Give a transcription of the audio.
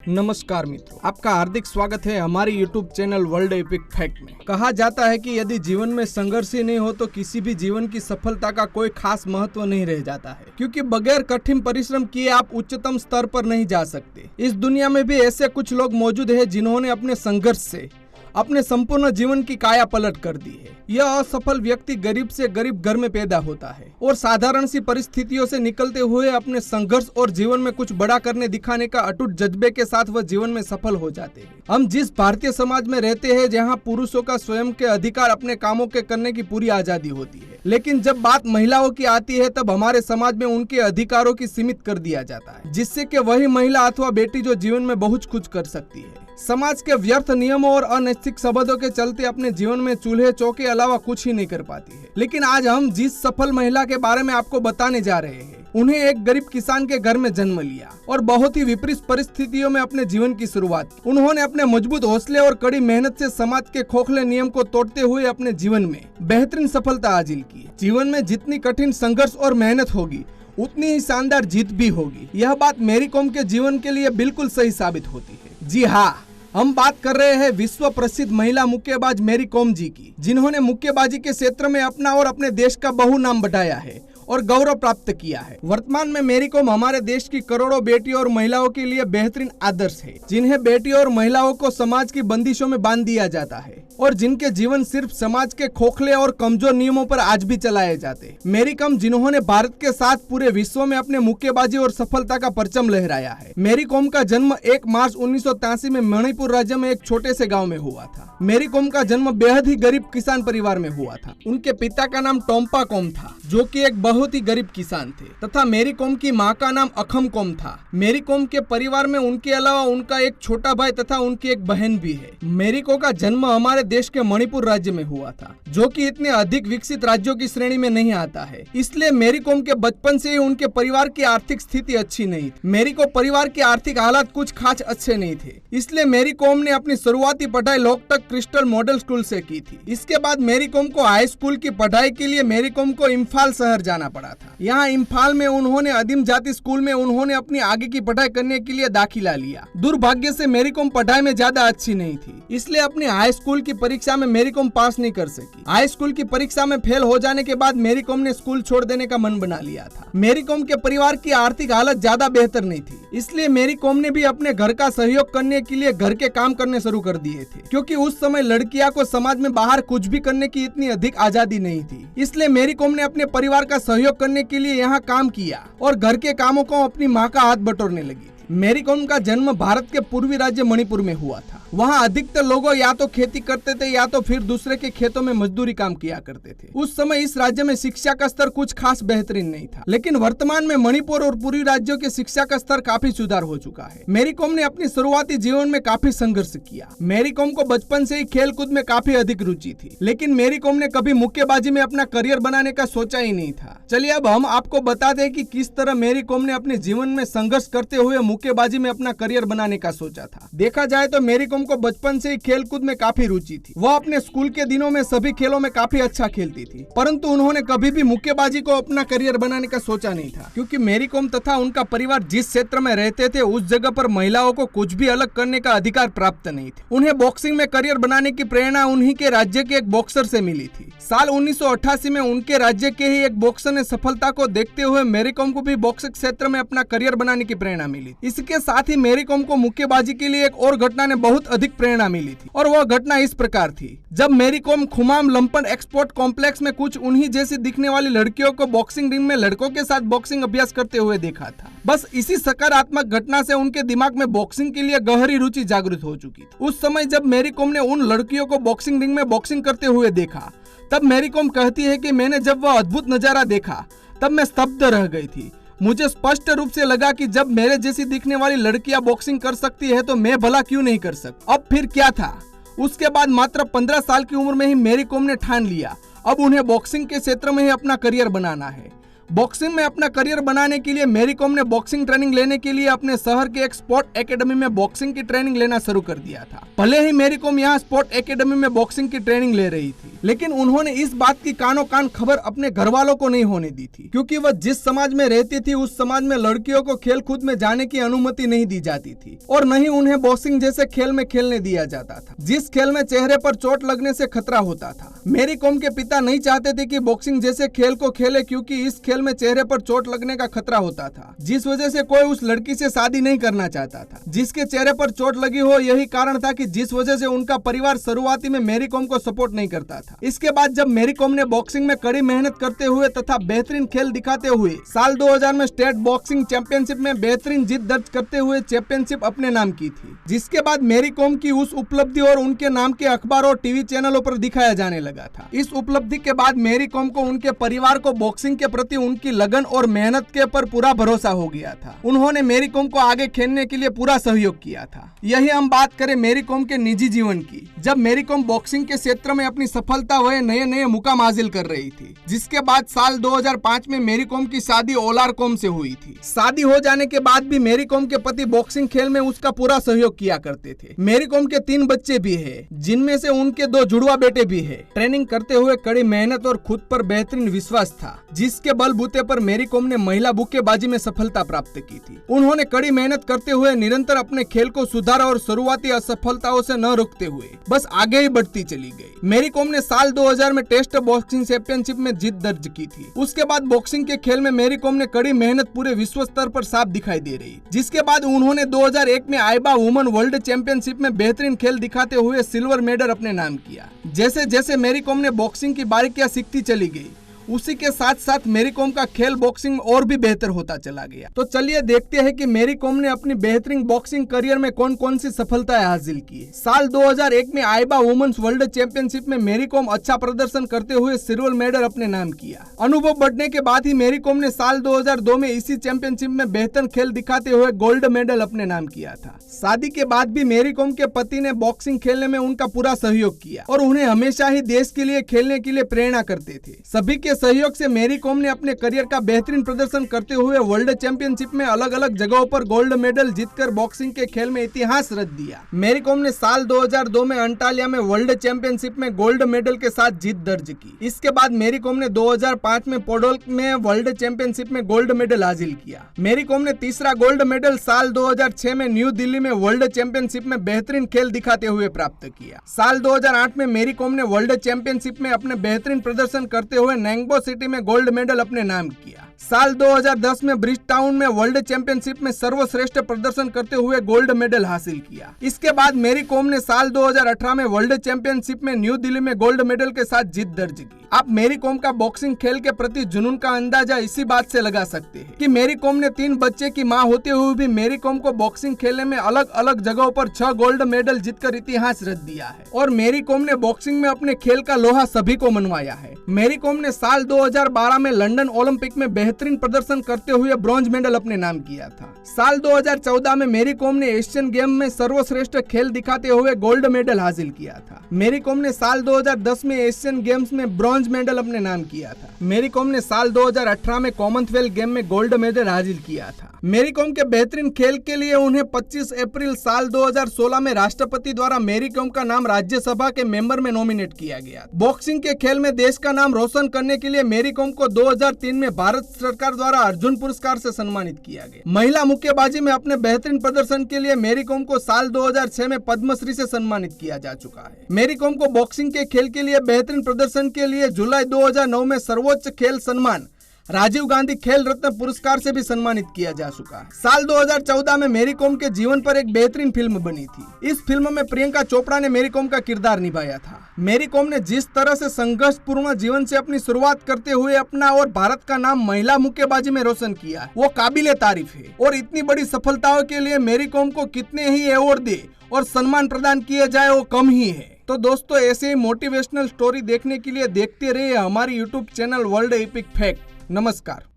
नमस्कार मित्रों, आपका हार्दिक स्वागत है हमारी YouTube channel world epic fact में। कहा जाता है कि यदि जीवन में संघर्ष ही नहीं हो तो किसी भी जीवन की सफलता का कोई खास महत्व नहीं रह जाता है, क्योंकि बगैर कठिन परिश्रम किए आप उच्चतम स्तर पर नहीं जा सकते। इस दुनिया में भी ऐसे कुछ लोग मौजूद हैं जिन्होंने अपने संघर्ष से अपने संपूर्ण जीवन की काया पलट कर दी है। यह असफल व्यक्ति गरीब से गरीब घर में पैदा होता है और साधारण सी परिस्थितियों से निकलते हुए अपने संघर्ष और जीवन में कुछ बड़ा करने दिखाने का अटूट जज्बे के साथ वह जीवन में सफल हो जाते हैं। हम जिस भारतीय समाज में रहते हैं जहां पुरुषों का स्वयं के अधिकार अपने कामों के करने की पूरी आजादी होती है, लेकिन जब बात महिलाओं की आती है तब हमारे समाज में उनके अधिकारों की सीमित कर दिया जाता है, जिससे कि वही महिला अथवा बेटी जो जीवन में बहुत कुछ कर सकती है, समाज के व्यर्थ नियमों और अनैतिक संबंधों के चलते अपने जीवन में चूल्हे चौके अलावा कुछ ही नहीं कर पाती है। लेकिन आज हम जिस सफल महिला के बारे में आपको बताने जा रहे हैं, उन्हें एक गरीब किसान के घर में जन्म लिया और बहुत ही विपरीत परिस्थितियों में अपने जीवन की शुरुआत की। उन्होंने अपने मजबूत हौसले और कड़ी मेहनत से समाज के खोखले नियम को तोड़ते हुए अपने जीवन में बेहतरीन सफलता हासिल की। जीवन में जितनी कठिन संघर्ष और मेहनत होगी उतनी ही शानदार जीत भी होगी। यह बात मैरी कॉम के जीवन के लिए बिल्कुल सही साबित होती है। जी हाँ, हम बात कर रहे हैं विश्व प्रसिद्ध महिला मुक्केबाज मैरी कॉम जी की, जिन्होंने मुक्केबाजी के क्षेत्र में अपना और अपने देश का बहु नाम बढ़ाया है और गौरव प्राप्त किया है। वर्तमान में मैरी कॉम हमारे देश की करोड़ों बेटियों और महिलाओं के लिए बेहतरीन आदर्श है, जिन्हें बेटियों और महिलाओं को समाज की बंदिशों में बांध दिया जाता है और जिनके जीवन सिर्फ समाज के खोखले और कमजोर नियमों पर आज भी चलाए जाते। मैरी कॉम जिन्होंने भारत के साथ पूरे विश्व में अपने मुक्केबाजी और सफलता का परचम लहराया है। मैरी कॉम का जन्म 1 मार्च 1983 में मणिपुर राज्य में एक छोटे से गाँव में हुआ था। मैरी कॉम का जन्म बेहद ही गरीब किसान परिवार में हुआ था। उनके पिता का नाम टोम्पा कॉम था, जो कि एक बहुत ही गरीब किसान थे, तथा मैरी कॉम की मां का नाम अखम कॉम था। मैरी कॉम के परिवार में उनके अलावा उनका एक छोटा भाई तथा उनकी एक बहन भी है। मैरी कॉम का जन्म हमारे देश के मणिपुर राज्य में हुआ था, जो कि इतने अधिक विकसित राज्यों की श्रेणी में नहीं आता है। इसलिए मैरी कॉम के बचपन से ही उनके परिवार की आर्थिक स्थिति अच्छी नहीं थी। मैरी कॉम परिवार के आर्थिक हालात कुछ खास अच्छे नहीं थे, इसलिए मैरी कॉम ने अपनी शुरुआती पढ़ाई लोकटक क्रिस्टल मॉडल स्कूल से की थी। इसके बाद मैरी कॉम को हाई स्कूल की पढ़ाई के लिए मैरी कॉम को इम्फाल शहर जाना पड़ा था। यहाँ इम्फाल में उन्होंने आदिम जाति स्कूल में उन्होंने अपनी आगे की पढ़ाई करने के लिए दाखिला लिया। दुर्भाग्य से मैरी कॉम पढ़ाई में ज्यादा अच्छी नहीं थी, इसलिए अपनी हाई स्कूल की परीक्षा में मैरी कॉम पास नहीं कर सकी। हाई स्कूल की परीक्षा में फेल हो जाने के बाद मैरी कॉम ने स्कूल छोड़ देने का मन बना लिया था। मैरी कॉम के परिवार की आर्थिक हालत ज्यादा बेहतर नहीं थी, इसलिए मैरी कॉम ने भी अपने घर का सहयोग करने के लिए घर के काम करने शुरू कर दिए थे, क्योंकि उस समय लड़कियां को समाज में बाहर कुछ भी करने की इतनी अधिक आजादी नहीं थी। इसलिए मैरी कॉम ने अपने परिवार का सहयोग करने के लिए यहाँ काम किया और घर के कामों को अपनी माँ का हाथ बटोरने लगी। मैरी कॉम का जन्म भारत के पूर्वी राज्य मणिपुर में हुआ था। वहाँ अधिकतर लोग या तो खेती करते थे या तो फिर दूसरे के खेतों में मजदूरी काम किया करते थे। उस समय इस राज्य में शिक्षा का स्तर कुछ खास बेहतरीन नहीं था, लेकिन वर्तमान में मणिपुर और पूर्वी राज्यों के शिक्षा का स्तर काफी सुधार हो चुका है। मैरी कॉम ने अपनी शुरुआती जीवन में काफी संघर्ष किया। मैरी कॉम को बचपन से ही खेल कूद में काफी अधिक रुचि थी, लेकिन मैरी कॉम ने कभी मुक्केबाजी में अपना करियर बनाने का सोचा ही नहीं था। चलिए अब हम आपको बता दें कि किस तरह मैरी कॉम ने अपने जीवन में संघर्ष करते हुए मुक्केबाजी में अपना करियर बनाने का सोचा था। देखा जाए तो मैरी कॉम को बचपन से ही खेल कूद में काफी रुचि थी। वह अपने स्कूल के दिनों में सभी खेलों में काफी अच्छा खेलती थी, परंतु उन्होंने कभी भी मुक्केबाजी को अपना करियर बनाने का सोचा नहीं था, क्योंकि मैरी कॉम तथा उनका परिवार जिस क्षेत्र में रहते थे उस जगह पर महिलाओं को कुछ भी अलग करने का अधिकार प्राप्त नहीं थे। उन्हें बॉक्सिंग में करियर बनाने की प्रेरणा उन्हीं के राज्य के एक बॉक्सर से मिली थी। साल 1988 में उनके राज्य के ही एक बॉक्सर ने सफलता को देखते हुए मैरी कॉम को भी बॉक्सिंग क्षेत्र में अपना करियर बनाने की प्रेरणा मिली। इसके साथ ही मैरी कॉम को मुक्केबाजी के लिए एक और घटना ने बहुत अधिक प्रेरणा मिली थी, और वह घटना इस प्रकार थी। जब Mary com खुमाम Lampan export complex में कुछ उन्हीं जैसी दिखने वाली लड़कियों को बॉक्सिंग रिंग में लड़कों के साथ बॉक्सिंग अभ्यास करते हुए देखा था। बस इसी सकारात्मक घटना से उनके दिमाग में बॉक्सिंग के लिए गहरी रुचि जागृत हो चुकी थी। उस समय जब मैरी कॉम ने उन लड़कियों को बॉक्सिंग रिंग में बॉक्सिंग करते हुए देखा, तब मैरी कॉम कहती है कि मैंने जब वह अद्भुत नजारा देखा तब मैं स्तब्ध रह गई थी। मुझे स्पष्ट रूप से लगा कि जब मेरे जैसी दिखने वाली लड़कियां बॉक्सिंग कर सकती है तो मैं भला क्यों नहीं कर सकती। अब फिर क्या था, उसके बाद मात्र 15 साल की उम्र में ही मैरी कॉम ने ठान लिया अब उन्हें बॉक्सिंग के क्षेत्र में ही अपना करियर बनाना है। बॉक्सिंग में अपना करियर बनाने के लिए मैरी कॉम ने बॉक्सिंग ट्रेनिंग लेने के लिए अपने शहर के एक स्पोर्ट एकेडमी में बॉक्सिंग की ट्रेनिंग लेना शुरू कर दिया था। भले ही मैरी कॉम यहाँ स्पोर्ट एकेडमी में बॉक्सिंग की ट्रेनिंग ले रही थी, लेकिन उन्होंने इस बात की कानो कान खबर अपने घर वालों को नहीं होने दी थी, क्योंकि वह जिस समाज में रहती थी उस समाज में लड़कियों को खेल कूद में जाने की अनुमति नहीं दी जाती थी और न ही उन्हें बॉक्सिंग जैसे खेल में खेलने दिया जाता था, जिस खेल में चेहरे पर चोट लगने से खतरा होता था। मैरी कॉम के पिता नहीं चाहते थे कि बॉक्सिंग जैसे खेल को खेले, क्योंकि इस खेल में चेहरे पर चोट लगने का खतरा होता था, जिस वजह से कोई उस लड़की से शादी नहीं करना चाहता था जिसके चेहरे पर चोट लगी हो। यही कारण था कि जिस वजह से उनका परिवार शुरुआती में मैरी कॉम को सपोर्ट नहीं करता था। इसके बाद जब मैरी कॉम ने बॉक्सिंग में कड़ी मेहनत करते हुए तथा बेहतरीन खेल दिखाते हुए साल 2000 में स्टेट बॉक्सिंग चैंपियनशिप में बेहतरीन जीत दर्ज करते हुए चैंपियनशिप अपने नाम की थी, जिसके बाद मैरी कॉम की उस उपलब्धि और उनके नाम के अखबार और टीवी चैनलों पर दिखाया जाने लगा था। इस उपलब्धि के बाद मैरी कॉम को उनके परिवार को बॉक्सिंग के प्रति उनकी लगन और मेहनत के पर पूरा भरोसा हो गया था। उन्होंने मैरी कॉम को आगे खेलने के लिए पूरा सहयोग किया था। यही हम बात करें मैरी कॉम के निजी जीवन की। जब मैरी कॉम बॉक्सिंग के क्षेत्र में अपनी सफलता वह नए नए मुकाम हासिल कर रही थी, जिसके बाद साल 2005 में मैरी कॉम की शादी ओलार कॉम से हुई थी। शादी हो जाने के बाद भी मैरी कॉम के पति बॉक्सिंग खेल में उसका पूरा सहयोग किया करते थे। मैरी कॉम के 3 बच्चे भी है, जिनमें से उनके 2 जुड़वा बेटे भी है। ट्रेनिंग करते हुए कड़ी मेहनत और खुद पर बेहतरीन विश्वास था, जिसके बलबूते पर मैरी कॉम ने महिला मुक्केबाजी में सफलता प्राप्त की थी। उन्होंने कड़ी मेहनत करते हुए निरंतर अपने खेल को सुधारा और शुरुआती असफलताओं से न रुकते हुए बस आगे ही बढ़ती चली गई। मैरी कॉम ने साल 2000 में टेस्ट बॉक्सिंग चैंपियनशिप में जीत दर्ज की थी। उसके बाद बॉक्सिंग के खेल में मैरी कॉम ने कड़ी मेहनत पूरे विश्व स्तर पर साफ दिखाई दे रही, जिसके बाद उन्होंने 2001 में आईबा वुमेन वर्ल्ड चैंपियनशिप में बेहतरीन खेल दिखाते हुए सिल्वर मेडल अपने नाम किया। जैसे जैसे मैरी कॉम ने बॉक्सिंग की बारीकियां सीखती चली गई, उसी के साथ साथ मैरी कॉम का खेल बॉक्सिंग और भी बेहतर होता चला गया। तो चलिए देखते हैं कि मैरी कॉम ने अपनी बेहतरीन बॉक्सिंग करियर में कौन कौन सी सफलताएं हासिल की। साल 2001 में आईबा वुमेन्स वर्ल्ड चैंपियनशिप में मैरी कॉम अच्छा प्रदर्शन करते हुए सिल्वर मेडल अपने नाम किया। अनुभव बढ़ने के बाद ही मैरी कॉम ने साल 2002 में इसी चैंपियनशिप में बेहतर खेल दिखाते हुए गोल्ड मेडल अपने नाम किया था। शादी के बाद भी मैरी कॉम के पति ने बॉक्सिंग खेलने में उनका पूरा सहयोग किया और उन्हें हमेशा ही देश के लिए खेलने के लिए प्रेरणा करते थे। सभी के सहयोग से मैरी कॉम ने अपने करियर का बेहतरीन प्रदर्शन करते हुए वर्ल्ड चैंपियनशिप में अलग अलग जगहों पर गोल्ड मेडल जीतकर बॉक्सिंग के खेल में इतिहास रच दिया। मैरी कॉम ने साल 2002 में अंटालिया में वर्ल्ड चैंपियनशिप में गोल्ड मेडल के साथ जीत दर्ज की। इसके बाद मैरी कॉम ने 2005 में पोडोल्क में वर्ल्ड चैंपियनशिप में गोल्ड मेडल हासिल किया। मैरी कॉम ने तीसरा गोल्ड मेडल साल 2006 में न्यू दिल्ली में वर्ल्ड चैंपियनशिप में बेहतरीन खेल दिखाते हुए प्राप्त किया। साल 2008 में मैरी कॉम ने वर्ल्ड चैंपियनशिप में अपने बेहतरीन प्रदर्शन करते हुए नैंगबो सिटी में गोल्ड मेडल अपने नाम किया। साल 2010 में ब्रिजटाउन में वर्ल्ड चैंपियनशिप में सर्वश्रेष्ठ प्रदर्शन करते हुए गोल्ड मेडल हासिल किया। इसके बाद मैरी कॉम ने साल 2018 में वर्ल्ड चैंपियनशिप में न्यू दिल्ली में गोल्ड मेडल के साथ जीत दर्ज की। आप मैरी कॉम का बॉक्सिंग खेल के प्रति जुनून का अंदाजा इसी बात से लगा सकते हैं कि मैरी कॉम ने 3 बच्चे की मां होते हुए भी मैरी कॉम को बॉक्सिंग खेलने में अलग अलग जगहों पर 6 गोल्ड मेडल जीतकर इतिहास रच दिया है और मैरी कॉम ने बॉक्सिंग में अपने खेल का लोहा सभी को मनवाया है। मैरी कॉम ने साल 2012 में लंदन ओलंपिक में बेहतरीन प्रदर्शन करते हुए ब्रॉन्ज मेडल अपने नाम किया था। साल 2014 में मैरी कॉम ने एशियन गेम में सर्वश्रेष्ठ खेल दिखाते हुए गोल्ड मेडल हासिल किया था। मैरी कॉम ने साल 2010 में एशियन गेम्स में ब्रॉन्ज मेडल अपने नाम किया था। मैरी कॉम ने साल 2018 में कॉमनवेल्थ गेम में गोल्ड मेडल हासिल किया था। मैरी कॉम के बेहतरीन खेल के लिए उन्हें 25 अप्रैल साल 2016 में राष्ट्रपति द्वारा मैरी कॉम का नाम राज्यसभा के मेंबर में नॉमिनेट किया गया। बॉक्सिंग के खेल में देश का नाम रोशन करने के लिए मैरी कॉम को 2003 में भारत सरकार द्वारा अर्जुन पुरस्कार से सम्मानित किया गया। महिला मुक्केबाजी में अपने बेहतरीन प्रदर्शन के लिए मैरी कॉम को साल 2006 में पद्मश्री से सम्मानित किया जा चुका है। मैरी कॉम को बॉक्सिंग के खेल के लिए बेहतरीन प्रदर्शन के लिए जुलाई 2009 में सर्वोच्च खेल सम्मान राजीव गांधी खेल रत्न पुरस्कार से भी सम्मानित किया जा चुका है। साल 2014 में मैरी कॉम के जीवन पर एक बेहतरीन फिल्म बनी थी। इस फिल्म में प्रियंका चोपड़ा ने मैरी कॉम का किरदार निभाया था। मैरी कॉम ने जिस तरह से संघर्षपूर्ण जीवन से अपनी शुरुआत करते हुए अपना और भारत का नाम महिला मुक्केबाजी में रोशन किया, वो काबिले तारीफ है। और इतनी बड़ी सफलताओं के लिए मैरी कॉम को कितने ही अवार्ड दे और सम्मान प्रदान किए जाए वो कम ही है। तो दोस्तों, ऐसे ही मोटिवेशनल स्टोरी देखने के लिए देखते रहिए हमारी YouTube channel world epic fact. नमस्कार।